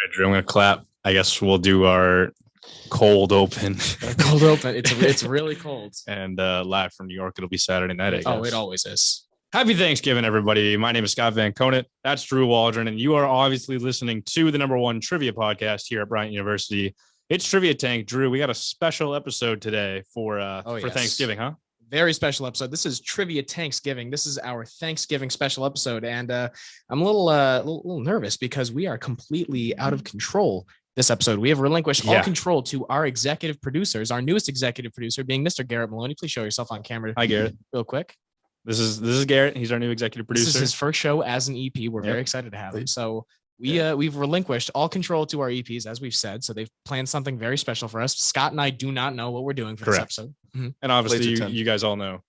right, Drew, I'm going to clap. I guess we'll do our cold open. Cold open. It's really cold. And live from New York, it'll be Saturday night, I guess. Oh, it always is. Happy Thanksgiving, everybody. My name is Scott Vancoughnett. That's Drew Waldron, and you are obviously listening to the #1 trivia podcast here at Bryant University. It's Trivia Tank. Drew, we got a special episode today for Thanksgiving, huh? Very special episode. This is Trivia Thanksgiving. This is our Thanksgiving special episode, and I'm a little nervous because we are completely out of control this episode. We have relinquished all control to our executive producers, our newest executive producer being Mr. Garrett Maloney. Please show yourself on camera. Hi, Garrett. Real quick. This is Garrett. He's our new executive producer. This is his first show as an EP. We're very excited to have him. So we've relinquished all control to our EPs, as we've said. So they've planned something very special for us. Scott and I do not know what we're doing for this episode. Mm-hmm. And obviously, you guys all know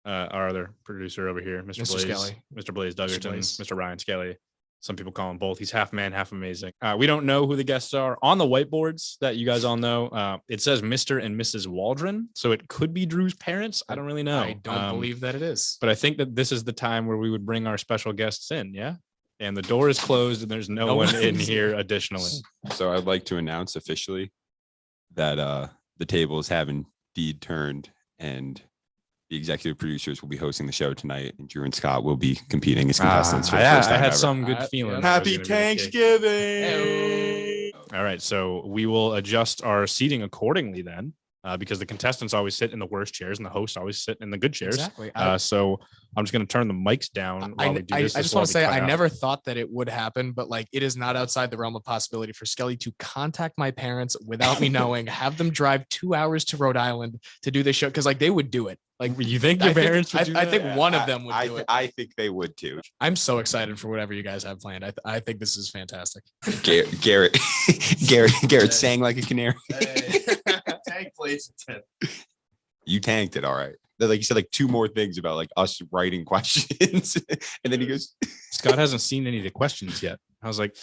our other producer over here, Mr. Blaze, Skelly. Mr. Blaze Duggerton, Mr. Ryan Skelly. Some people call him both. He's half man, half amazing. We don't know who the guests are on the whiteboards that you guys all know. It says Mr. and Mrs. Waldron, so it could be Drew's parents. I don't really know. I don't believe that it is. But I think that this is the time where we would bring our special guests in. Yeah. And the door is closed and there's no one in here additionally. So I'd like to announce officially that the tables have indeed turned, and the executive producers will be hosting the show tonight, and Drew and Scott will be competing as contestants for the first time I had ever. some good feeling. Happy Thanksgiving! All right, so we will adjust our seating accordingly then. Because the contestants always sit in the worst chairs and the hosts always sit in the good chairs. Exactly. So I'm just going to turn the mics down while we do this. I just want to say I never thought that it would happen, but like it is not outside the realm of possibility for Skelly to contact my parents without me knowing, have them drive 2 hours to Rhode Island to do this show. Cause like they would do it. Like you think your parents would do that? I think one of them would do it. I think they would too. I'm so excited for whatever you guys have planned. I think this is fantastic. Garrett sang like a canary. Tank plays it. You tanked it, all right. Like you said, like two more things about like us writing questions, and then he goes, Scott hasn't seen any of the questions yet. I was like,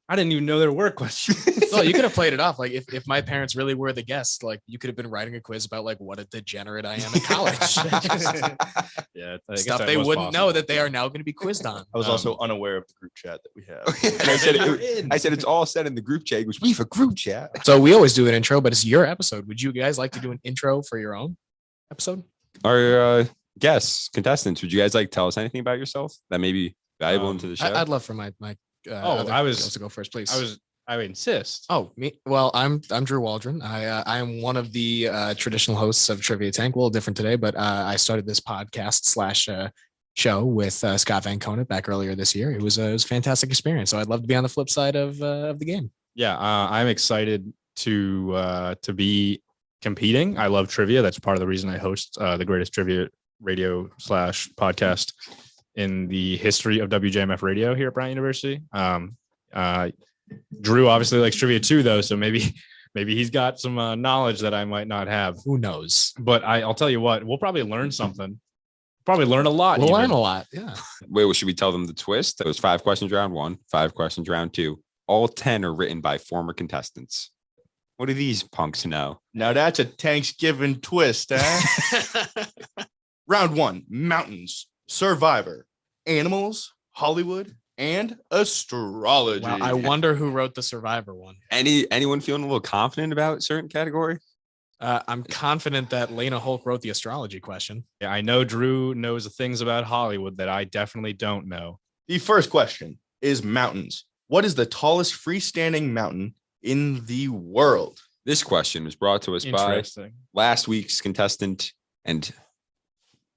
I didn't even know there were questions. Well, you could have played it off. Like if my parents really were the guests, like you could have been writing a quiz about like what a degenerate I am in college. Stuff they wouldn't know that they are now going to be quizzed on. I was also unaware of the group chat that we have. And I said it's all said in the group chat. He goes, we have a group chat. So we always do an intro, but it's your episode. Would you guys like to do an intro for your own episode? Our guests, contestants, would you guys like tell us anything about yourself that may be valuable into the show? I'd love for my I was to go first, please. I would insist. Oh, me. Well, I'm Drew Waldron. I am one of the traditional hosts of Trivia Tank. A little different today, but I started this podcast / show with Scott Vancoughnett back earlier this year. It was a fantastic experience. So I'd love to be on the flip side of the game. Yeah, I'm excited to be competing. I love trivia. That's part of the reason I host the greatest trivia radio / podcast in the history of WJMF radio here at Bryant University. Drew obviously likes trivia too, though, so maybe he's got some knowledge that I might not have. Who knows? But I'll tell you what, we'll probably learn something. Probably learn a lot. We'll learn a lot. Yeah. Wait, should we tell them the twist? It was 5 questions round 1, 5 questions round 2. All 10 are written by former contestants. What do these punks know? Now that's a Thanksgiving twist, eh? Round 1, mountains, Survivor, animals, Hollywood, and astrology. Wow, I wonder who wrote the Survivor one. Anyone feeling a little confident about a certain category? I'm confident that Lena Hulk wrote the astrology question. Yeah, I know Drew knows the things about Hollywood that I definitely don't know. The first question is mountains. What is the tallest freestanding mountain in the world? This question was brought to us by last week's contestant and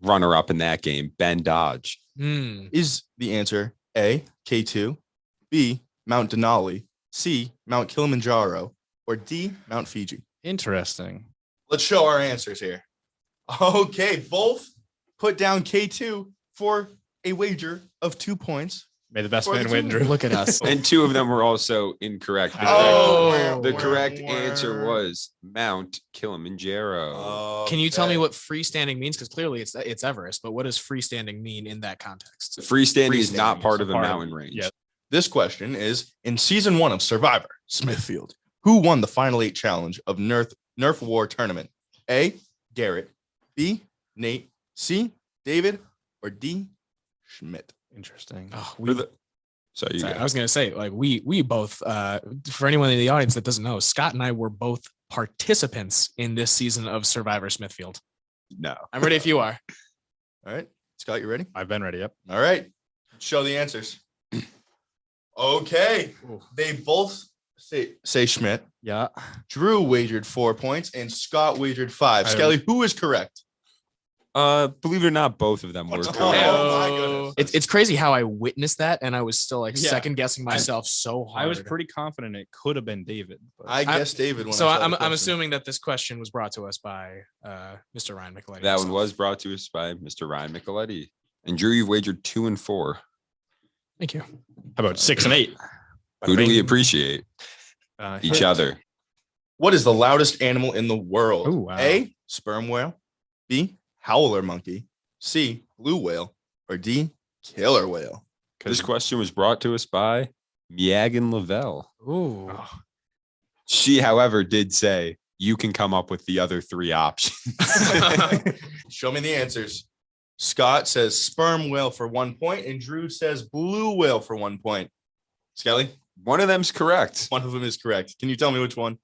runner-up in that game, Ben Dodge. Is the answer A, K2, B, Mount Denali, C, Mount Kilimanjaro, or D, Mount Fiji? Interesting. Let's show our answers here. Okay, both put down K2 for a wager of 2 points. May the best man win, Drew. Look at us. And 2 of them were also incorrect. The correct answer was Mount Kilimanjaro. Can you tell me what freestanding means? Because clearly it's Everest, but what does freestanding mean in that context? Freestanding is not part of a mountain range. Yeah. This question is, in season 1 of Survivor, Smithfield, who won the final 8 challenge of Nerf War tournament? A, Garrett, B, Nate, C, David, or D, Schmidt? Interesting. So you Sorry, go. I was gonna say, like, we both, for anyone in the audience that doesn't know, Scott and I were both participants in this season of Survivor Smithfield. No. I'm ready if you are. All right. Scott, you ready? I've been ready. Yep. All right. Show the answers. Okay. They both say Schmidt. Yeah. Drew wagered 4 points and Scott wagered 5. I- Skelly, who is correct? Believe it or not, both of them were Oh, correct. my goodness. It's crazy how I witnessed that and I was still like Yeah. second guessing myself so hard. I was pretty confident it could have been David. But I guess David. When So I saw the I'm question. assuming that this question was brought to us by Mr. Ryan Micheletti. That one himself. was brought to us by Mr. Ryan Micheletti. And Drew, you've wagered 2 and 4. Thank you. how about 6 and 8? Who do we appreciate? Uh, Each other. What is the loudest animal in the world? Ooh, wow. A, sperm whale. B, howler monkey. C, blue whale. Or D, killer whale. This question was brought to us by Megan Lavelle. Ooh. She, however, did say you can come up with the other 3 options. Show me the answers. Scott says sperm whale for 1 point, and Drew says blue whale for 1 point. Skelly, One of them's correct. one of them is correct. Can you tell me which one?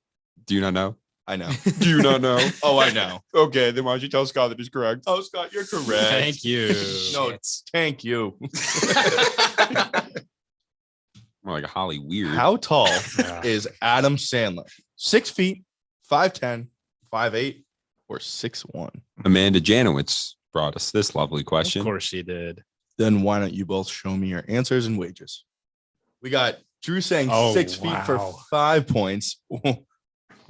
Do you not know? I know. Do you not know? Oh, I know. Okay, then why don't you tell Scott that he's correct? Oh, Scott, you're correct. Thank you. No, thank you. More like a Holly Weird. How tall Yeah. is Adam Sandler? 6 feet, 5'10", 5'8", or 6'1"? Amanda Janowitz brought us this lovely Of question. course she did. Then why don't you both show me your answers and wages? We got Drew saying Oh, 6 feet for wow. 5 points.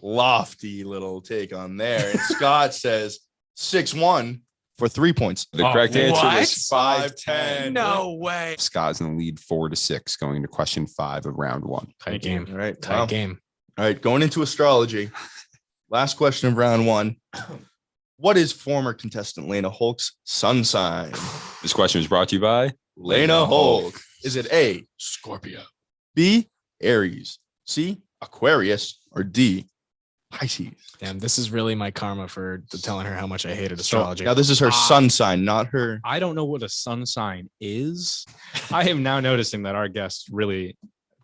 Lofty little take on there. And Scott says 6'1" for 3 points. The correct answer what? was 5'10". No way. Scott's in the lead 4-6 going into question 5 of round 1. Tight game. All right. Tight Wow. game. All right. Going into astrology. Last question of round 1. What is former contestant Lena Holk's sun sign? This question was brought to you by Lena Holk. Is it A, Scorpio, B, Aries, C, Aquarius, or D, Pisces? Damn, this is really my karma for telling her how much I hated So, astrology. Now, this is her Ah. sun sign, not her. I don't know what a sun sign is. I am now noticing that our guests really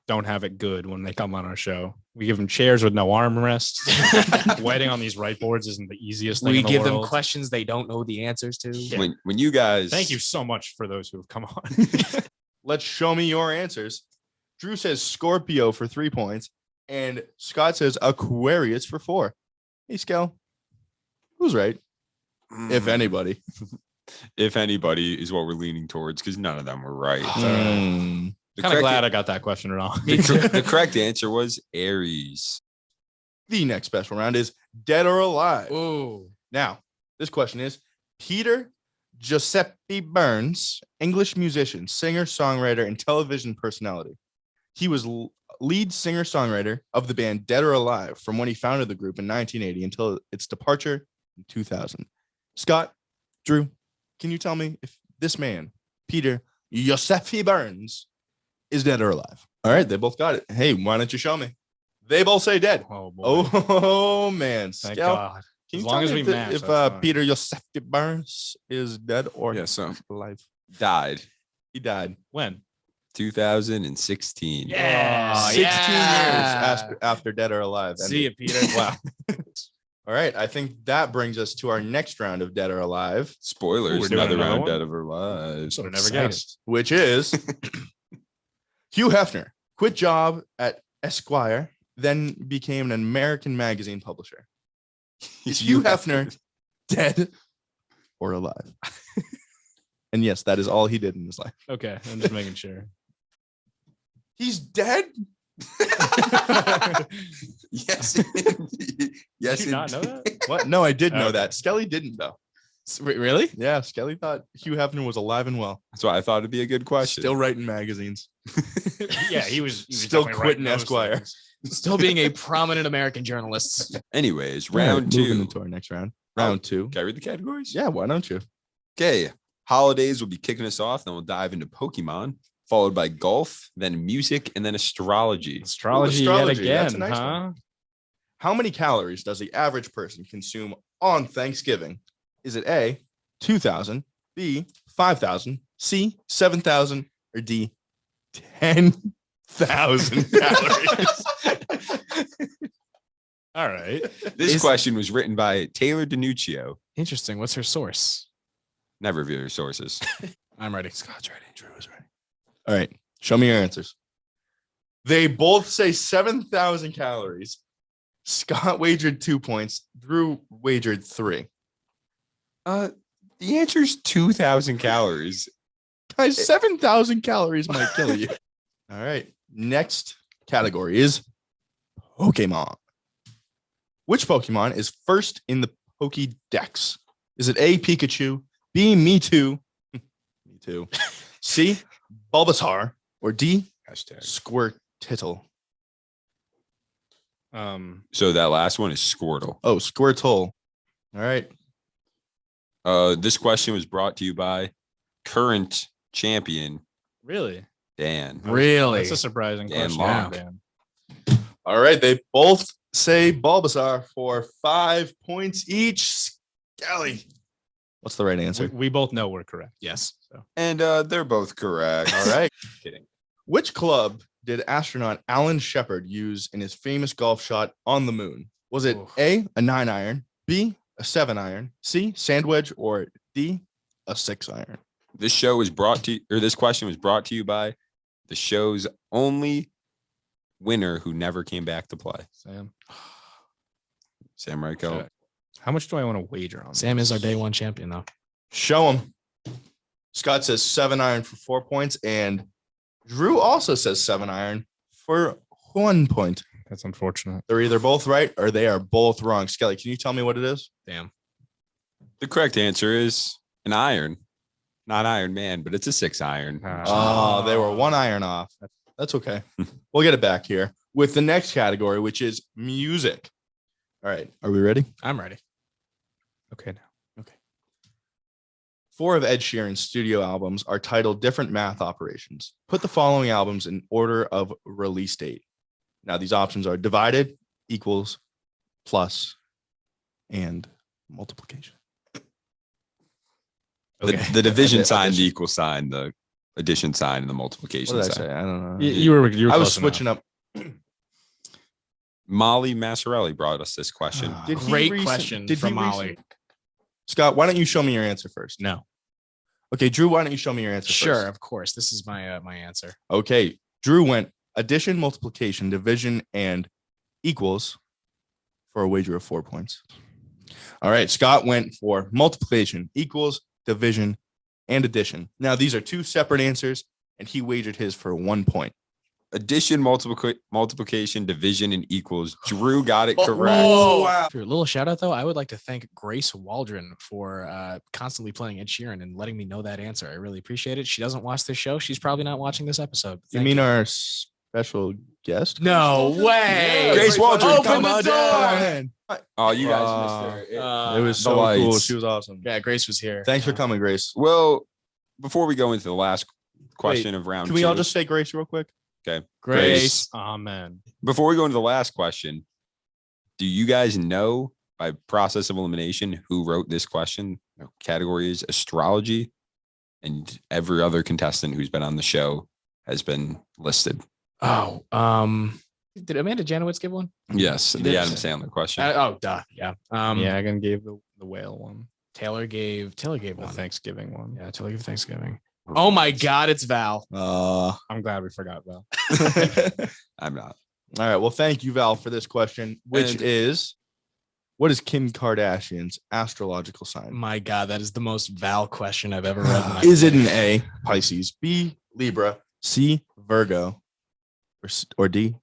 don't have it good when they come on our show. We give them chairs with no armrests. Waiting on these right boards isn't the easiest thing we in the give them world. questions they don't know the answers to. when you guys Thank you so much for those who have come on. Let's show me your answers. Drew says Scorpio for 3 points, and Scott says Aquarius for 4. Hey, Skel, who's right? If anybody. If anybody is what we're leaning towards, because none of them were right. Mm. The Kind of correct- glad I got that question wrong. the correct answer was Aries. The next special round is Dead or Alive. Ooh. Now, this question is Peter Giuseppe Burns, English musician, singer, songwriter, and television personality. He was lead singer songwriter of the band Dead or Alive from when he founded the group in 1980 until its departure in 2000. Scott, Drew, can you tell me if this man, Peter Giuseppe Burns, is dead or alive? All right, they both got it. Hey, why don't you show me? They both say dead. Oh boy. Oh man, Thank Scout, God. can As you long tell as me we match, if that's fine. Peter Giuseppe Burns is dead or Yeah, so alive? died He died. When? 2016. Yeah. 16 yeah. years after Dead or Alive. See you, Peter. Wow. All right, I think that brings us to our next round of Dead or Alive, Spoilers. Ooh, we're doing Another another round one? dead of our lives. So never excited. guessed. which is Hugh Hefner quit job at Esquire, then became an American magazine publisher. Is Hugh Hefner dead or alive? And yes, that is all he did in his life. Okay, I'm just making sure. He's dead? Yes. Yes. Did you not know that? What? No, I did know Okay. that. Skelly didn't, though. Really? Yeah, Skelly thought Hugh Hefner was alive and well. That's why I thought it'd be a good question. Still writing magazines. Yeah, he was Still definitely quitting writing those Esquire. things. Still being a prominent American journalist. Anyways, All right, round moving 2. into our next round. Round 2. Can I read the categories? Yeah, why don't you? Okay. Holidays will be kicking us off. Then we'll dive into Pokemon, followed by golf, then music, and then astrology. Astrology, astrology, yet that's a again, nice huh? one. How many calories does the average person consume on Thanksgiving? Is it A, 2,000, B, 5,000, C, 7,000, or D, 10,000 calories. All right. This question was written by Taylor DiNuccio. Interesting. What's her source? Never reveal your sources. I'm ready. Scott's ready. Drew is ready. All right. Show me your answers. They both say 7,000 calories. Scott wagered 2 points. Drew wagered 3. The answer is 2,000 calories. Guys, 7,000 calories might kill you. All right. Next category is Pokemon. Which Pokemon is first in the Pokédex? Is it A, Pikachu, B, Mewtwo, Me C, Bulbasaur, or D, Squirtle? So that last one is Squirtle. Oh, Squirtle. All right. This question was brought to you by current champion Really? Dan. Really? That's a surprising Dan question. Locke. Dan. All right. They both say Bulbasaur for 5 points each. Skelly. What's the right answer? We both know we're correct. Yes. So And they're both correct. All right. Kidding. Which club did astronaut Alan Shepard use in his famous golf shot on the moon? Was it Oof. A, a 9-iron, B, a 7-iron, C, sand wedge, or D, a 6-iron? This show was brought to this question was brought to you by the show's only winner who never came back to play. Sam, Rico. how much do I want to wager on? Sam this? is our day one champion, though. Show him. Scott says 7-iron for 4 points, and Drew also says 7-iron for 1 point. That's unfortunate. They're either both right or they are both wrong. Skelly, can you tell me what it is? Damn. The correct answer is an iron. Not Iron Man, but it's a 6-iron. Oh, they were 1 iron off. That's okay. We'll get it back here with the next category, which is music. All right. Are we ready? I'm ready. Okay. Now. 4 of Ed Sheeran's studio albums are titled different math operations. Put the following albums in order of release date. Now, these options are divided, equals, plus, and multiplication. The division sign, the equal sign, the addition sign, and the multiplication What did I sign. say? I don't know. You were I was close switching enough. up. Molly Massarelli brought us this question. Did he Great question from Molly. Scott, why don't you show me your answer first? No. Okay, Drew, why don't you show me your answer Sure, first? of course. This is my my answer. Okay, Drew went addition, multiplication, division, and equals for a wager of 4 points. All right, Scott went for multiplication, equals, division, and addition. Now, these are 2 separate answers, and he wagered his for 1 point. Addition, multiplication, division, and equals. Drew got it correct. wow. For a little shout out, though, I would like to thank Grace Waldron for constantly playing Ed Sheeran and letting me know that answer. I really appreciate it. She doesn't watch this show. She's probably not watching this episode. You mean our special guest? No way. Grace Waldron, Open come the on door. down. Oh, you guys missed her. It was The so cool. lights. She was awesome. Yeah, Grace was here. Thanks for coming, Grace. Well, before we go into the last question of round Can 2, we all just say Grace real quick? okay? Grace. Amen. Before we go into the last question, do you guys know by process of elimination who wrote this question? The category is astrology, and every other contestant who's been on the show has been listed. Oh, did Amanda Janowitz give one? Yes, She the did. Adam Sandler question. Duh. Yeah. Yeah, I can give the whale one. Taylor gave The one. Thanksgiving one. Yeah, Taylor gave Thanksgiving. Oh my God, it's Val. I'm glad we forgot that. I'm not. All right. Well, thank you, Val, for this question, which And- is, what is Kim Kardashian's astrological sign? My God, that is the most Val question I've ever read. in my Is it life. an A, Pisces, B, Libra, C, Virgo, or D,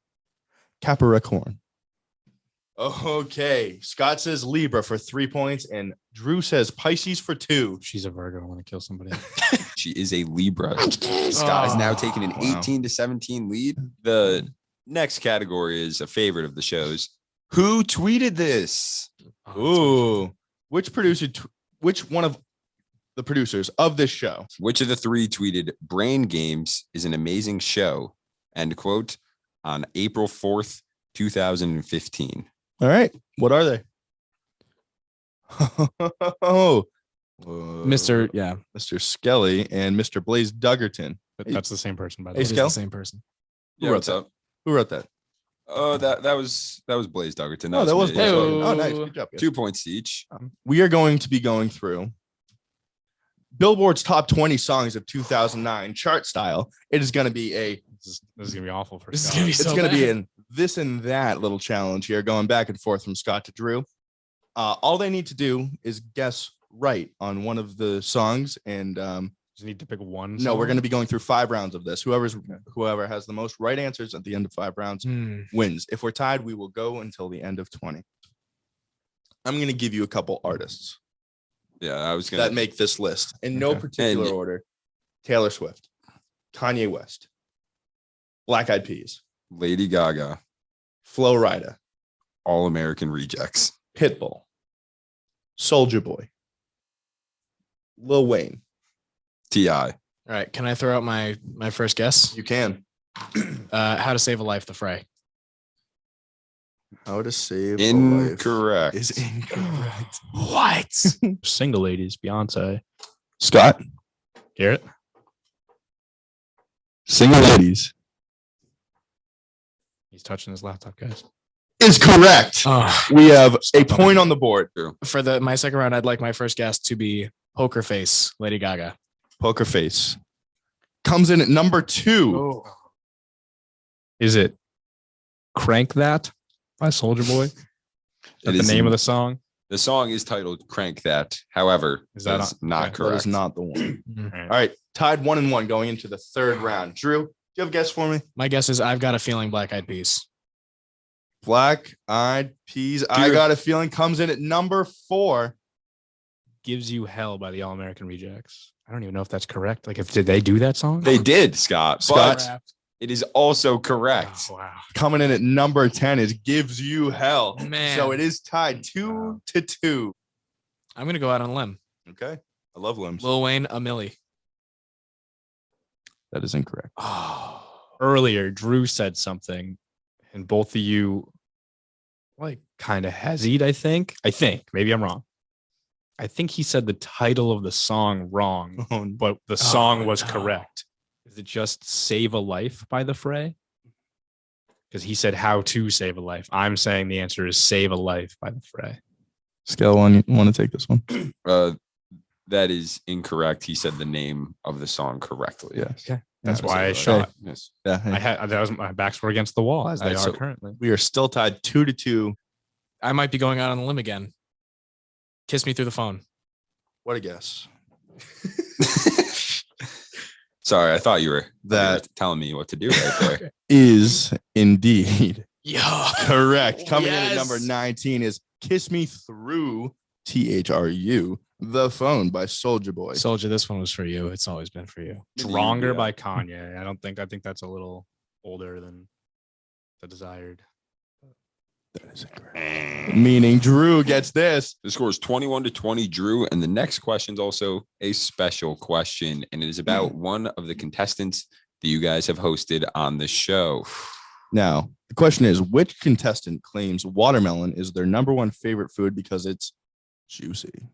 Capricorn? Okay. Scott says Libra for 3 points, and Drew says Pisces for 2. She's a Virgo. I want to kill somebody. She is a Libra. Scott is now taking an Wow. 18-17 lead. The next category is a favorite of the shows. Who tweeted this? Ooh. Which one of the producers of this show? Which of the 3 tweeted Brain Games is an amazing show? End quote. On April 4th, 2015. All right. What are they? Oh, Mr. Yeah. Mr. Skelly and Mr. Blaze Duggerton. That's the same person, by the Hey, way. It is Skel? the same person. Yeah, wrote what's that? up? Who wrote that? Oh, that was Blaze Duggerton. Oh, that was me. Blaze. Hey-o. Duggan. Oh, nice. Good job, guys. 2 points each. We are going to be going through Billboard's top 20 songs of 2009 chart style. It is going to be This is gonna be awful for This is Scott. gonna be it's so going to be bad. in this and that little challenge here, going back and forth from Scott to Drew. All they need to do is guess right on one of the songs, and Just need to pick one. no, we're song? going to be going through 5 rounds of this. Whoever has the most right answers at the end of 5 rounds wins. If we're tied, we will go until the end of 20. I'm going to give you a couple artists Yeah, I was gonna that make this list in no Okay. particular And- order. Taylor Swift, Kanye West, Black Eyed Peas, Lady Gaga, Flo Rida, All American Rejects. Pitbull, Soulja Boy, Lil Wayne. T.I. All right. Can I throw out my first guess? You can. How to Save a Life, The Fray. How to Save a Incorrect. Life is incorrect. What? Single ladies, Beyonce. Scott, Garrett. Single Ladies He's touching his laptop, guys. is correct. Oh, We have a point on the board. for my second round, I'd like my first guess to be Poker Face, Lady Gaga. Poker Face comes in at number 2. Oh. Is it "Crank That" by Soulja Boy? Is that the is name in- of the song? The song is titled "Crank That." However, Is that that's on- not okay. correct. That is not the one. Mhm. All All right, tied 1-1 going into the 3rd round. Drew, do you have a guess for me? My guess is I've Got a Feeling, Black Eyed Peas. Black Eyed Peas. I got a feeling comes in at number 4. Gives You Hell by the All American Rejects. I don't even know if that's correct. Like, did they do that song? They did, Scott. Scott. But it is also correct. Oh, wow. Coming in at number 10 is Gives You Hell. Man. So it is tied 2-2. I'm going to go out on a limb. Okay. I love limbs. Lil Wayne, A Milli. That is incorrect. Oh. Earlier, Drew said something, and both of you, like, kind of hesied. I think. Maybe I'm wrong. I think he said the title of the song wrong, but the song was no. correct. Is it just "Save a Life" by The Fray? Because he said "How to Save a Life." I'm saying the answer is "Save a Life" by The Fray. Scale 1, you want to take this one? That is incorrect. He said the name of the song correctly. Yes. Okay. That's Yeah, why I so, shot. Yes. Yeah. I had that was my backs were against the wall as they Alright, are so- currently. We are still tied 2-2. I might be going out on a limb again. Kiss Me Through the Phone. What a guess. Sorry, I thought you were That telling me what to do right there. is indeed Yeah. correct. Coming in at Yes. number 19 is Kiss Me Through THRU, The Phone by Soulja Boy. Soldier, this one was for you. It's always been for you. Stronger Yeah. by Kanye. I think that's a little older than the desired. That is incorrect. Meaning Drew gets this. The score is 21-20, Drew. And the next question is also a special question. And it is about one of the contestants that you guys have hosted on the show. Now, the question is, which contestant claims watermelon is their number 1 favorite food because it's juicy?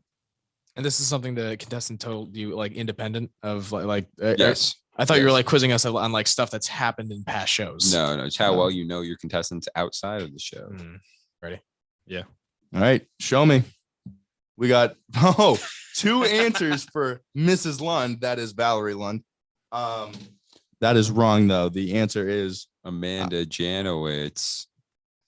And this is something the contestant told you, like, independent of Yes. I thought you were Yes. like quizzing us on like stuff that's happened in past shows. No, it's how well you know your contestants outside of the show. Ready? All right, show me. We got 2 answers for Mrs. Lund. That is Valerie Lund. That is wrong though. The answer is Amanda Janowitz,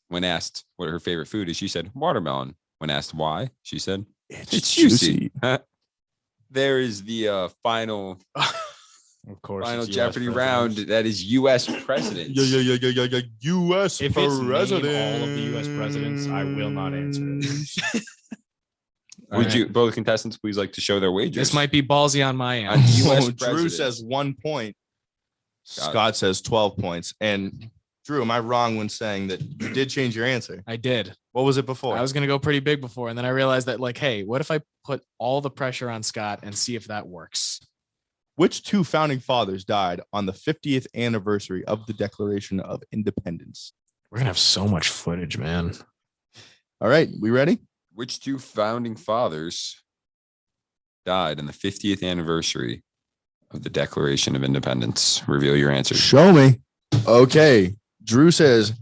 when asked what her favorite food is, she said watermelon. When asked why, she said it's juicy. There is the final Of course. final it's US Jeopardy presidents. round. That is U.S. presidents. Yeah. U.S. If it's name president. all of the U.S. presidents, I will not answer it. Would you both contestants please like to show their wagers? This might be ballsy on my On end. US Drew presidents. says 1 point. Got it. Scott says 12 points. And Drew, am I wrong when saying that you did change your answer? I did. What was it before? I was gonna go pretty big before, and then I realized that, like, hey, what if I put all the pressure on Scott and see if that works? Which 2 founding fathers died on the 50th anniversary of the Declaration of Independence? We're gonna have so much footage, man. All right, we ready? Which 2 founding fathers died on the 50th anniversary of the Declaration of Independence? Reveal your answers. Show me. Okay. Drew says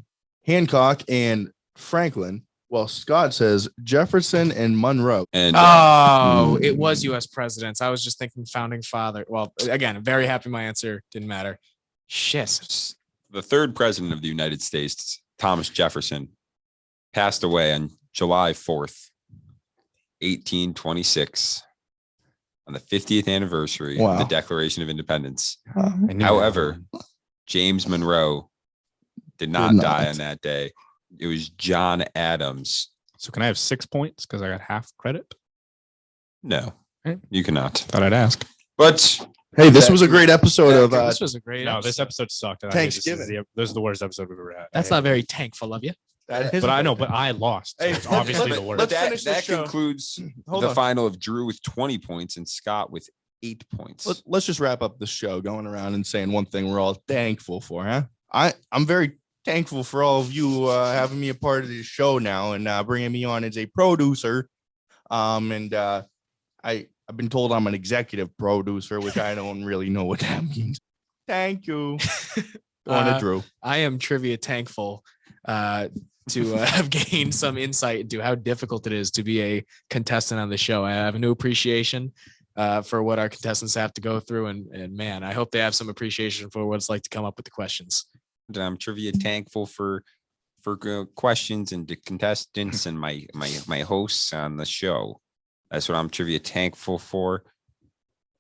Hancock and Franklin, while Scott says Jefferson and Monroe. And It was U.S. presidents. I was just thinking founding father. Well, again, very happy my answer didn't matter. Shit. the third president of the United States, Thomas Jefferson, passed away on July 4th, 1826, on the 50th anniversary of the Declaration of Independence. However, James Monroe did not die on that day. It was John Adams. So can I have 6 points because I got half credit? No, you cannot. Thought I'd ask. But hey, this was a great episode of this was a great No, episode. this episode sucked. Thanksgiving. This is the worst episode we've ever had. That's not very thankful of you. But I know, but I lost. So Hey, it's obviously the worst. let's finish this that show. concludes Hold the on. final of Drew with 20 points and Scott with 8 points. Let's just wrap up the show going around and saying one thing we're all thankful for, huh? I'm very thankful for all of you having me a part of this show now and bringing me on as a producer. I've been told I'm an executive producer, which I don't really know what that means. Thank you. Go on to Drew. I am trivia thankful to have gained some insight into how difficult it is to be a contestant on the show. I have a new appreciation for what our contestants have to go through. And man, I hope they have some appreciation for what it's like to come up with the questions. And I'm trivia thankful for questions and the contestants and my hosts on the show. That's what I'm trivia thankful for.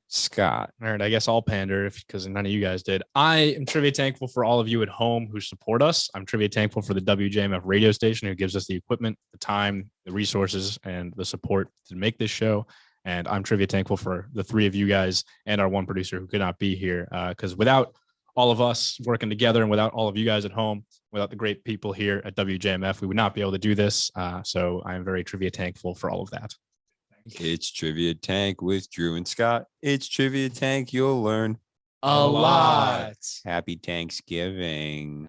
Scott. All right, I guess I'll pander because none of you guys did. I am trivia thankful for all of you at home who support us. I'm trivia thankful for the WJMF radio station who gives us the equipment, the time, the resources, and the support to make this show. And I'm trivia thankful for the three of you guys and our one producer who could not be here because without all of us working together and without all of you guys at home, without the great people here at WJMF, we would not be able to do this. So I'm very trivia thankful for all of that. It's Trivia Tank with Drew and Scott. It's Trivia Tank. You'll learn A lot. Happy Thanksgiving.